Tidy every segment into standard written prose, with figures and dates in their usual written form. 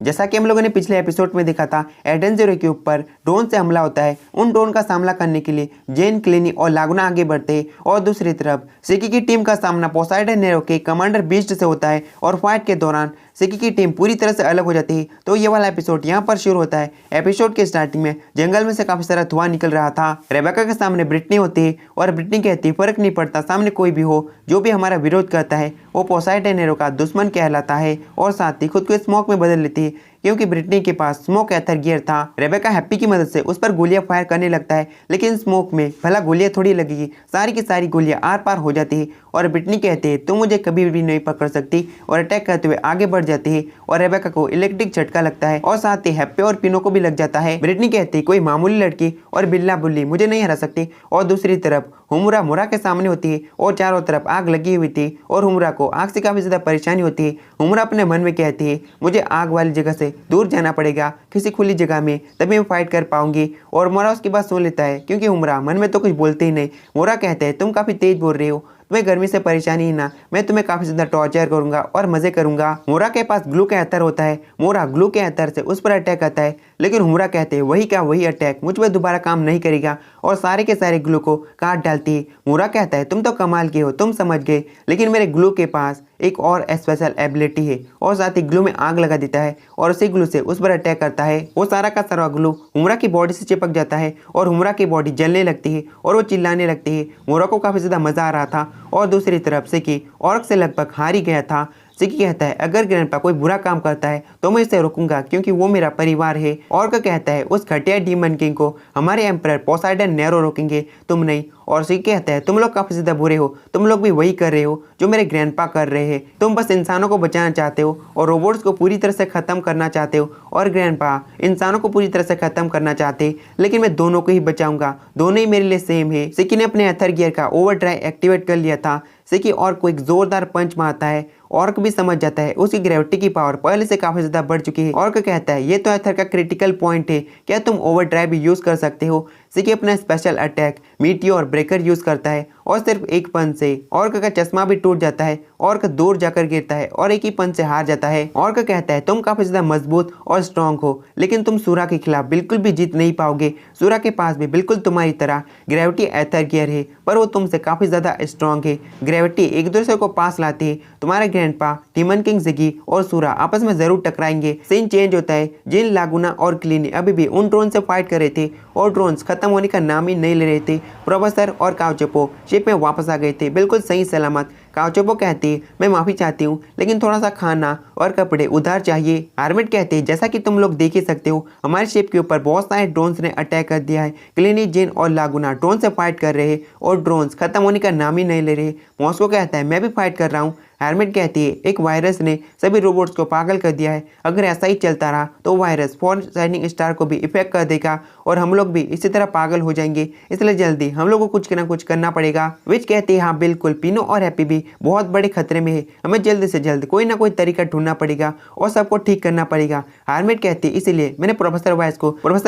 जैसा कि हम लोगों ने पिछले एपिसोड में देखा था, एडन ज़ीरो के ऊपर ड्रोन से हमला होता है। उन ड्रोन का सामना करने के लिए जेन, क्लिनी और लागुना आगे बढ़ते हैं और दूसरी तरफ सिकी की टीम का सामना पोसाइडन नेरो के कमांडर बीस्ट से होता है और फाइट के दौरान सिकी की टीम पूरी तरह से अलग हो जाती है। तो ये वाला एपिसोड यहाँ पर शुरू होता है। एपिसोड के स्टार्टिंग में जंगल में से काफी सारा धुआं निकल रहा था। रेबेका के सामने ब्रिटनी होती है और ब्रिटनी कहती है फर्क नहीं पड़ता, सामने कोई भी हो, जो भी हमारा विरोध करता है वो पोसाइडन नेरो का दुश्मन कहलाता है। और साथ ही खुद को स्मोक में बदल लेती है क्योंकि ब्रिटनी के पास स्मोक एथर गियर था। रेबेका हैप्पी की मदद से उस पर गोलियां फायर करने लगता है, लेकिन स्मोक में भला गोलियां थोड़ी लगेगी, सारी की सारी गोलियां आर पार हो जाती है। और ब्रिटनी कहते हैं तुम मुझे कभी भी नहीं पकड़ सकती और अटैक करते हुए आगे बढ़ जाती है और रेबेका को इलेक्ट्रिक झटका लगता है और साथ ही हैप्पी और पिनो को भी लग जाता है। ब्रिटनी कहती है कोई मामूली लड़की और बिल्ला बुल्ली मुझे नहीं हरा सकती। और दूसरी तरफ हुमुरा मुरा के सामने होती है और चारों तरफ आग लगी हुई थी और हुमुरा को आग से काफी ज्यादा परेशानी होती है। हुमुरा अपने मन में कहती है मुझे आग वाली जगह से दूर जाना पड़ेगा, किसी खुली जगह में, तभी मैं फाइट कर पाऊंगी। और मोरा उसकी बात सुन लेता है क्योंकि हुमुरा मन में तो कुछ बोलते ही नहीं। मोरा कहते हैं तुम काफी तेज बोल रही हो, तुम्हें गर्मी से परेशानी ही ना, मैं तुम्हें काफी ज्यादा टॉर्चर करूंगा और मजे करूंगा। मोरा के पास ग्लू का एथर होता है। मोरा ग्लू के एथर से उस पर अटैक करता है, लेकिन हुमुरा कहते हैं वही क्या वही अटैक मुझ पर दोबारा काम नहीं करेगा और सारे के सारे ग्लू को काट डालती है। मोरा कहता है तुम तो कमाल के हो, तुम समझ गए, लेकिन मेरे ग्लू के पास एक और स्पेशल एबिलिटी है। और साथ ही ग्लू में आग लगा देता है और उसी ग्लू से उस पर अटैक करता है। वो सारा का सारा ग्लू हुमुरा की बॉडी से चिपक जाता है और हुमुरा की बॉडी जलने लगती है और वो चिल्लाने लगती है। मोरा को काफी ज्यादा मजा आ रहा था। और दूसरी तरफ सिकी ऑर्क से लगभग हार ही गया था। सिकी कहता है अगर ग्रैंडपा कोई बुरा काम करता है तो मैं इसे रोकूंगा क्योंकि वो मेरा परिवार है। ऑर्क कहता है उस घटिया डीमन किंग को हमारे एम्परर पोसाइडन नेरो रोकेंगे, तुम नहीं। और सिकी कहता है तुम लोग काफी ज्यादा बुरे हो, तुम लोग भी वही कर रहे हो जो मेरे ग्रैंडपा कर रहे हैं। तुम बस इंसानों को बचाना चाहते हो और रोबोट्स को पूरी तरह से खत्म करना चाहते हो, और ग्रैंडपा इंसानों को पूरी तरह से खत्म करना चाहते हैं, लेकिन मैं दोनों को ही बचाऊंगा, दोनों ही मेरे लिए सेम है। सिकी ने अपने एथर गियर का ओवरड्राइव एक्टिवेट कर लिया था। सिकी ऑर्क को एक जोरदार पंच मारता है। ऑर्क भी समझ जाता है उसकी ग्रेविटी की पावर पहले से काफी ज्यादा बढ़ चुकी है। ऑर्क कहता है ये तो एथर का क्रिटिकल पॉइंट है, क्या तुम ओवरड्राइव भी यूज कर सकते हो। सिकी अपना special attack meteor breaker use करता है और सिर्फ एक पंच से ऑर्क का चश्मा भी टूट जाता है। ऑर्क दूर जाकर गिरता है और एक ही पंच से हार जाता है। ऑर्क कहता है तुम काफी ज्यादा मजबूत और स्ट्रांग हो, लेकिन तुम सूरा के खिलाफ बिल्कुल भी जीत नहीं पाओगे। सूरा के पास भी बिल्कुल तुम्हारी तरह ग्रेविटी एथर गियर है, पर वो तुमसे काफी ज्यादा स्ट्रांग है। ग्रेविटी एक दूसरे को पास लाती है। तुम्हारे ग्रैंडपा डीमन किंग जिगी और सूरा आपस में जरूर टकराएंगे। सीन चेंज होता है। जिन, लागुना और क्लिनी अभी भी उन ड्रोन से फाइट कर रहे थे और ड्रोन्स खत्म होने का नाम ही नहीं ले रहे थे। प्रोफेसर और काउचोपो शिप में वापस आ गए थे बिल्कुल सही सलामत। काउचोपो कहती है मैं माफी चाहती हूँ, लेकिन थोड़ा सा खाना और कपड़े उधार चाहिए। हार्मिट कहते हैं जैसा कि तुम लोग देख ही सकते हो हमारे शिप के ऊपर बहुत सारे ड्रोन्स ने अटैक कर दिया है। क्लिनी, जिन और लागुना ड्रोन से फाइट कर रहे हैं और ड्रोन्स खत्म होने का नाम ही नहीं ले रहे। मॉस्को कहता है मैं भी फाइट कर रहा हूँ। हार्मिट कहती है एक वायरस ने सभी रोबोट्स को पागल कर दिया है, अगर ऐसा ही चलता रहा तो वायरस फोर शाइनिंग स्टार को भी इफेक्ट कर देगा और हम लोग भी इसी तरह पागल हो जाएंगे, इसलिए जल्दी हम लोग को कुछ ना कुछ करना पड़ेगा। विच कहती है हाँ बिल्कुल, पिनो और हैप्पी भी बहुत बड़े खतरे में है, हमें जल्द से जल्द कोई ना कोई तरीका ढूंढना पड़ेगा और सबको ठीक करना पड़ेगा। हार्मिट कहती है इसीलिए मैंने प्रोफेसर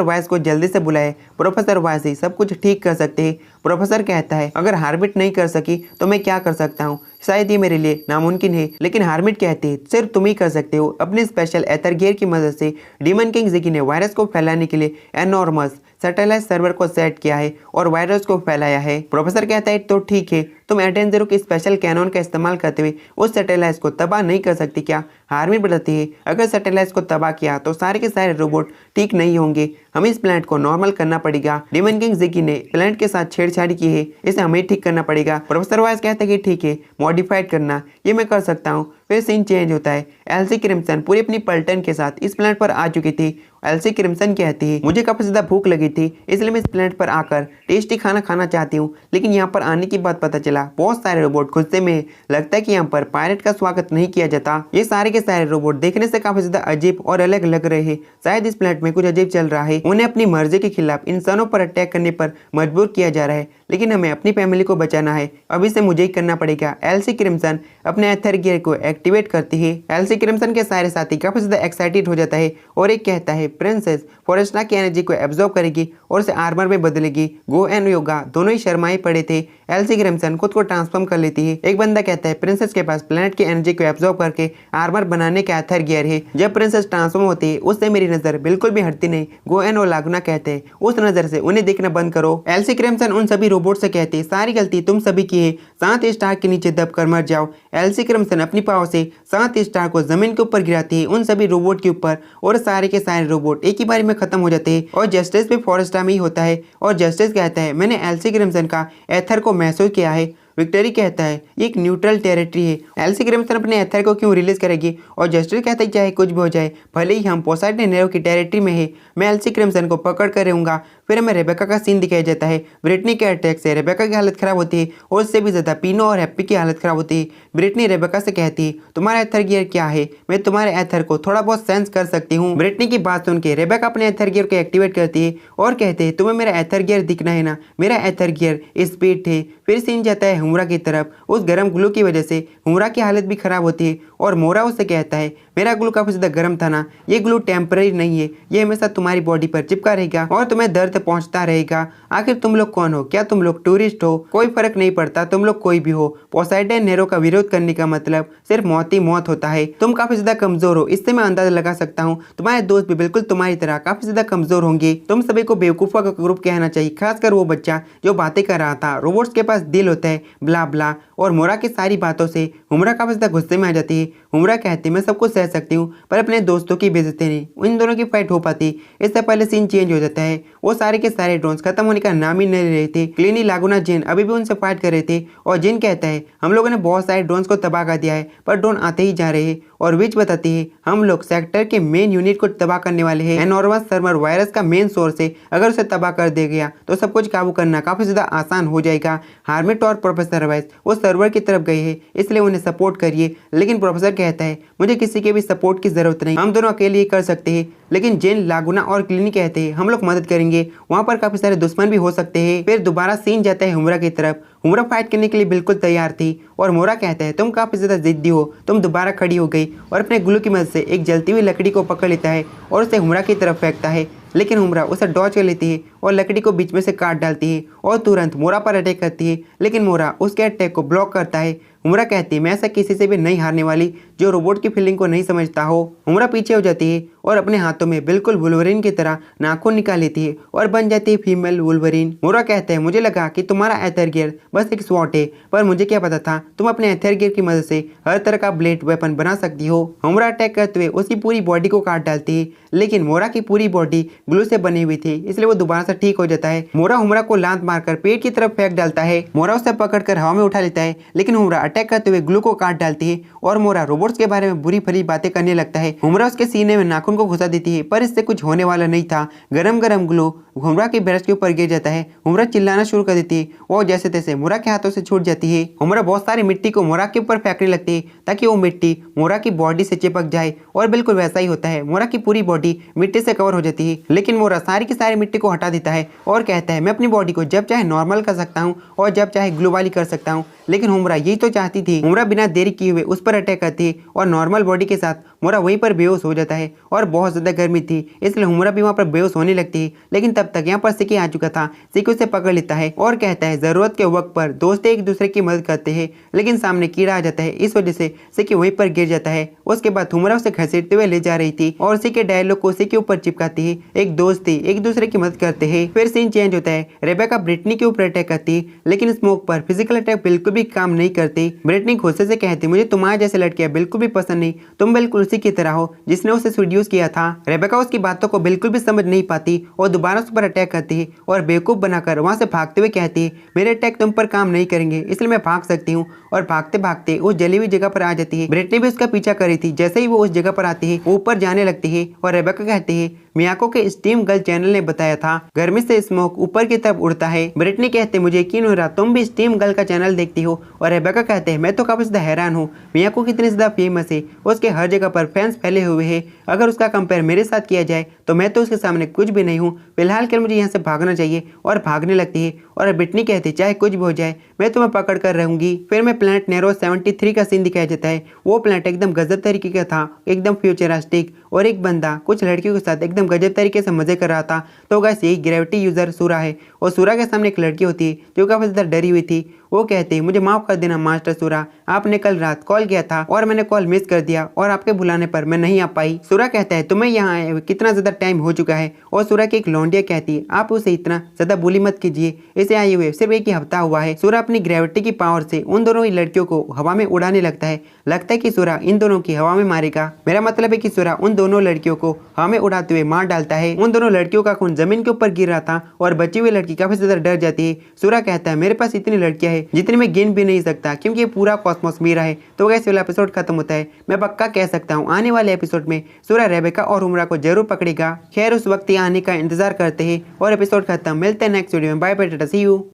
वाइस को जल्दी से बुलाया। प्रोफेसर वाइस ही सब कुछ ठीक कर सकते हैं। प्रोफेसर कहता है अगर हार्मिट नहीं कर सकी तो मैं क्या कर सकता हूँ, शायद ये मेरे लिए नामुमकिन है। लेकिन हार्मिट कहते हैं सिर्फ तुम ही कर सकते हो। अपने स्पेशल एथर गियर की मदद से डीमन किंग जिगी ने वायरस को फैलाने के लिए एनॉर्मस सैटेलाइट सर्वर को सेट किया है और वायरस को फैलाया है। प्रोफेसर कहता है तो ठीक है, तुम एडन ज़ीरो की स्पेशल कैनन का इस्तेमाल करते हुए उस सैटेलाइट को तबाह नहीं कर सकती क्या। हार्मिट बताती है अगर सैटेलाइट को तबाह किया तो सारे के सारे रोबोट ठीक नहीं होंगे, हमें इस प्लेनेट को नॉर्मल करना पड़ेगा। डीमन किंग जिगी ने प्लेनेट के साथ छेड़छाड़ी की है, इसे हमें ठीक करना पड़ेगा। प्रोफेसर वाइस कहते हैं कि ठीक है, मॉडिफाइड करना ये मैं कर सकता हूँ। फिर सीन चेंज होता है। एल्सी क्रिम्सन पूरी अपनी पलटन के साथ इस प्लेनेट पर आ चुकी थी। एल्सी क्रिम्सन कहती है मुझे काफी ज्यादा भूख लगी थी, इसलिए मैं इस प्लेनेट पर आकर टेस्टी खाना खाना चाहती हूँ, लेकिन यहाँ पर आने की बात पता चला बहुत सारे रोबोट गुस्से में, लगता है कि यहाँ पर पायलट का स्वागत नहीं किया जाता। ये सारे के सारे रोबोट देखने से काफी ज्यादा अजीब और अलग लग रहे हैं, शायद इस प्लेनेट में कुछ अजीब चल रहा है। उन्हें अपनी मर्जी के खिलाफ इंसानों पर अटैक करने पर मजबूर किया जा रहा है, लेकिन हमें अपनी फैमिली को बचाना है, अभी से मुझे ही करना पड़ेगा। एल्सी क्रिम्सन अपने एथर गियर को एक्टिवेट करती है। एल्सी क्रिम्सन के सारे साथी काफी ज्यादा एक्साइटेड हो जाता है और एक कहता है प्रिंसेस फोरेस्टा की एनर्जी को एब्जॉर्ब करेगी और उसे आर्मर में बदलेगी। गो एंड योगा दोनों ही शर्माए पड़े थे। एल्सी क्रिम्सन खुद को ट्रांसफॉर्म कर लेती है। एक बंदा कहता है प्रिंसेस के पास प्लेनेट की एनर्जी को एब्जॉर्ब करके आर्मर बनाने का एथर गियर है। जब प्रिंसेस ट्रांसफॉर्म होती है उससे मेरी नजर बिल्कुल भी हटती नहीं। गो एंड और लागुना कहते हैं उस नजर से उन्हें देखना बंद करो। एल्सी क्रिम्सन उन सभी रोबोट से कहती है सारी गलती तुम सभी की है, 7 स्टार के नीचे दबकर मर जाओ। एल्सी क्रिम्सन अपनी पावर से 7 स्टार को जमीन के ऊपर गिराती है उन सभी रोबोट के ऊपर और सारे के सारे रोबोट एक ही बारी में खत्म हो जाते हैं और जस्टिस भी फोरेस्टा में ही होता है। और जस्टिस कहता है मैंने एल्सी क्रिम्सन का एथर को महसूस किया है। विक्टरी कहता है ये एक न्यूट्रल टेरिटरी है, एल्सी क्रिम्सन अपने एथर को क्यों रिलीज करेगी। और जस्टिस कहता है चाहे कुछ भी हो जाए भले ही हम पोसाइडन नेरो की टेरिटरी में है, मैं एल्सी क्रिम्सन को पकड़ कर रहूंगा। फिर हमें रेबेका का सीन दिखाया जाता है। ब्रिटनी के अटैक से रेबेका की हालत खराब होती है और उससे भी ज्यादा पीनो और हैप्पी की हालत खराब होती है। ब्रिटनी रेबेका से कहती है तुम्हारा एथर गियर क्या है, मैं तुम्हारे एथर को थोड़ा बहुत सेंस कर सकती हूँ। ब्रिटनी की बात सुन के रेबेका अपने एथर गियर को एक्टिवेट करती है और कहते हैं तुम्हें मेरा एथर गियर दिखना है ना, मेरा एथर गियर स्पीड थे। फिर सीन जाता है हुमरा की तरफ। उस गर्म ग्लू की वजह से हुमरा की हालत भी खराब होती है और मोरा उससे कहता है मेरा ग्लू काफी ज्यादा गर्म था ना, ये ग्लू टेम्पररी नहीं है, ये हमेशा तुम्हारी बॉडी पर चिपका रहेगा और तुम्हें दर्द पहुंचता रहेगा। आखिर तुम लोग कौन हो, क्या तुम लोग टूरिस्ट हो, कोई फर्क नहीं पड़ता तुम लोग कोई भी हो। पोसाइडन नेरो का विरोध करने का मतलब सिर्फ मौत ही मौत होता है। तुम काफी ज्यादा कमजोर हो, इससे मैं अंदाजा लगा सकता हूँ तुम्हारे दोस्त भी बिल्कुल तुम्हारी तरह काफी ज्यादा कमजोर होंगे। तुम सभी को बेवकूफा का ग्रुप कहना चाहिए, खासकर वो बच्चा जो बातें कर रहा था। रोबोट्स के पास दिल होता है ब्ला ब्ला। और मोरा की सारी बातों से हुमरा काफी ज्यादा गुस्से में आ जाती है। हुमरा कहती मैं सब कुछ सह सकती हूँ पर अपने दोस्तों की बेइज्जती नहीं। इन दोनों की फाइट हो पाती। इससे पहले सीन चेंज हो जाता है। वो सारे के सारे ड्रोन्स खत्म होने का नाम ही नहीं ले रहे थे। क्लिनी लागुना जिन अभी भी उनसे फाइट कर रहे थे और जिन कहता है हम लोगों ने बहुत सारे ड्रोन्स को तबाह कर दिया है पर ड्रोन आते ही जा रहे हैं। और विच बताती है हम लोग सेक्टर के मेन यूनिट को तबाह करने वाले हैं। एनॉर्मस सर्वर वायरस का मेन सोर्स है, अगर उसे तबाह कर दिया गया तो सब कुछ काबू करना काफी ज्यादा आसान हो जाएगा। हार्मिट और प्रोफेसर वाइस वो सर्वर की तरफ गए हैं इसलिए उन्हें सपोर्ट करिए। लेकिन प्रोफेसर कहता है मुझे किसी के भी सपोर्ट की जरूरत नहीं, हम दोनों अकेले ही कर सकते हैं। लेकिन जेन लागुना और क्लिनी कहते हैं हम लोग मदद करेंगे, वहाँ पर काफी सारे दुश्मन भी हो सकते हैं। फिर दोबारा सीन जाता है हुमरा की तरफ। हुमरा फाइट करने के लिए बिल्कुल तैयार थी और मोरा कहता है तुम काफी ज्यादा जिद्दी हो, तुम दोबारा खड़ी हो गई और अपने ग्लू की मदद से एक जलती हुई लकड़ी को पकड़ लेता है और उसे हुमरा की तरफ फेंकता है। लेकिन हुमरा उसे डॉज कर लेती है और लकड़ी को बीच में से काट डालती है और तुरंत मोरा पर अटैक करती है। लेकिन मोरा उसके अटैक को ब्लॉक करता है। हुमरा कहती है मैं ऐसा किसी से भी नहीं हारने वाली जो रोबोट की फीलिंग को नहीं समझता हो। हुमरा पीछे हो जाती है और अपने हाथों में बिल्कुल वुल्वरीन की तरह नाखून निकाल लेती है और बन जाती है फीमेल वुल्वरीन। मोरा कहता है मुझे लगा कि तुम्हारा एथर गियर बस एक स्वॉट है पर मुझे क्या पता था तुम अपने एथर गियर की मदद से हर तरह का ब्लेड वेपन बना सकती हो। हुमरा अटैक करते हुए उसकी पूरी बॉडी को काट डालती है लेकिन मोरा की पूरी बॉडी ग्लू से बनी हुई थी इसलिए वो दोबारा से ठीक हो जाता है। मोरा हुमरा को लात मारकर पेट की तरफ फेंक डालता है। मोरा उसे पकड़कर हवा में उठा लेता है लेकिन हुमरा अटैक करते हुए ग्लू को काट डालती है और मोरा रोबोट्स के बारे में बुरी भरी बातें करने लगता है। हुमरा उसके सीने में नाखून को घुसा देती है पर इससे कुछ होने वाला नहीं था। गरम गरम ग्लू हुमरा की ब्रश के ऊपर गिर जाता है। हुमरा चिल्लाना शुरू कर देती है और जैसे तैसे मोरा के हाथों से छूट जाती है। हुमरा बहुत सारी मिट्टी को मोरा के ऊपर फेंकने लगती है ताकि वो मिट्टी मोरा की बॉडी से चिपक जाए और बिल्कुल वैसा ही होता है। मोरा की पूरी बॉडी मिट्टी से कवर हो जाती है लेकिन मोरा सारी की सारी मिट्टी को हटा देता है और कहता है मैं अपनी बॉडी को जब चाहे नॉर्मल कर सकता हूँ और जब चाहे ग्लू वाली कर सकता हूँ। लेकिन हुमरा यही तो चाहती थी। हुमरा बिना देरी किए हुए उस पर अटैक करती है और नॉर्मल बॉडी के साथ मोरा वहीं पर बेहोश हो जाता है और बहुत ज्यादा गर्मी थी इसलिए हुमरा भी वहाँ पर बेहोश होने लगती है। लेकिन तब तक यहाँ पर सिकी आ चुका था। सिकी उसे पकड़ लेता है और कहता है जरूरत के वक्त पर दोस्त एक दूसरे की मदद करते हैं। लेकिन सामने कीड़ा आ जाता है इस वजह से सिकी वहीं पर गिर जाता है। उसके बाद हुमरा उसे घसीटते हुए ले जा रही थी और सिकी डायलॉग को उसी के ऊपर चिपकाती है। एक दोस्त थी एक दूसरे की मदद करते हैं। फिर सीन चेंज होता है। रेबेका ब्रिटनी के ऊपर अटैक करती है लेकिन स्मोक पर फिजिकल अटैक बिल्कुल भी काम नहीं करती। ब्रिटनी गुस्से से कहती मुझे तुम्हारे जैसे लड़कियां बिल्कुल भी पसंद नहीं, तुम बिल्कुल उसी की तरह हो जिसने उसे सीड्यूस किया था। रेबेका उसकी बातों को बिल्कुल भी समझ नहीं पाती और दोबारा उस पर अटैक करती है और बेवकूफ बनाकर वहां से भागते हुए कहती है मेरे अटैक तुम पर काम नहीं करेंगे इसलिए मैं भाग सकती हूँ। और भागते भागते उस जली हुई जगह पर आ जाती है। ब्रिटनी भी उसका पीछा कर रही थी। जैसे ही वो उस जगह पर आती है वो ऊपर जाने लगती है और रेबेका कहती है मियाको के स्टीम गर्ल चैनल ने बताया था गर्मी से स्मोक ऊपर की तरफ उड़ता है। ब्रिटनी कहते मुझे यकीन हो रहा तुम भी स्टीम गर्ल का चैनल देखती हो। और रेबेका कहते हैं मैं तो काफी ज्यादा हैरान हूँ मियाको कितनी ज्यादा फेमस है, उसके हर जगह पर फैंस फैले हुए हैं। अगर उसका कंपेयर मेरे साथ किया जाए तो मैं तो उसके सामने कुछ भी नहीं हूँ। फिलहाल के लिए मुझे यहाँ से भागना चाहिए और भागने लगती है और ब्रिटनी कहती है चाहे कुछ भी हो जाए मैं तुम्हें पकड़ कर रहूंगी। फिर मैं प्लेनेट नेरो 73 का सीन दिखाया जाता है। वो प्लेनेट एकदम गजब तरीके का था, एकदम फ्यूचरिस्टिक, और एक बंदा कुछ लड़कियों के साथ एकदम गजब तरीके से मजे कर रहा था। तो गाइस यही ग्रेविटी यूजर सूरा है और सूरा के सामने एक लड़की होती है जो काफी ज्यादा डरी हुई थी। वो कहते हैं मुझे माफ कर देना मास्टर सूरा, आपने कल रात कॉल किया था और मैंने कॉल मिस कर दिया और आपके बुलाने पर मैं नहीं आ पाई। सूरा कहता है तुम्हें यहाँ आए हुए कितना ज्यादा टाइम हो चुका है। और सूरा की एक लौंडिया कहती है आप उसे इतना ज्यादा बुली मत कीजिए, इसे आए हुए सिर्फ एक ही हफ्ता हुआ है। सूरा अपनी ग्रेविटी की पावर से उन दोनों ही लड़कियों को हवा में उड़ाने लगता है कि सूरा इन दोनों की हवा में मारेगा। मेरा मतलब है कि सूरा उन दोनों लड़कियों को हवा में उड़ाते हुए मार डालता है। उन दोनों लड़कियों का खून जमीन के ऊपर गिर रहा था और बची हुई लड़की काफी ज्यादा डर जाती है। सूरा कहता है मेरे पास इतनी लड़कियां हैं जितनी मैं गिन भी नहीं सकता क्योंकि ये पूरा कॉस्मोस मेरा है। तो गाइस वाला एपिसोड खत्म होता है। मैं पक्का कह सकता हूँ आने वाले एपिसोड में सूरा रेबेका और उमरा को जरूर पकड़ेगा। खैर उस वक्त आने का इंतजार करते हैं और एपिसोड खत्म। मिलते हैं नेक्स्ट वीडियो में। Bye bye, tata, see you.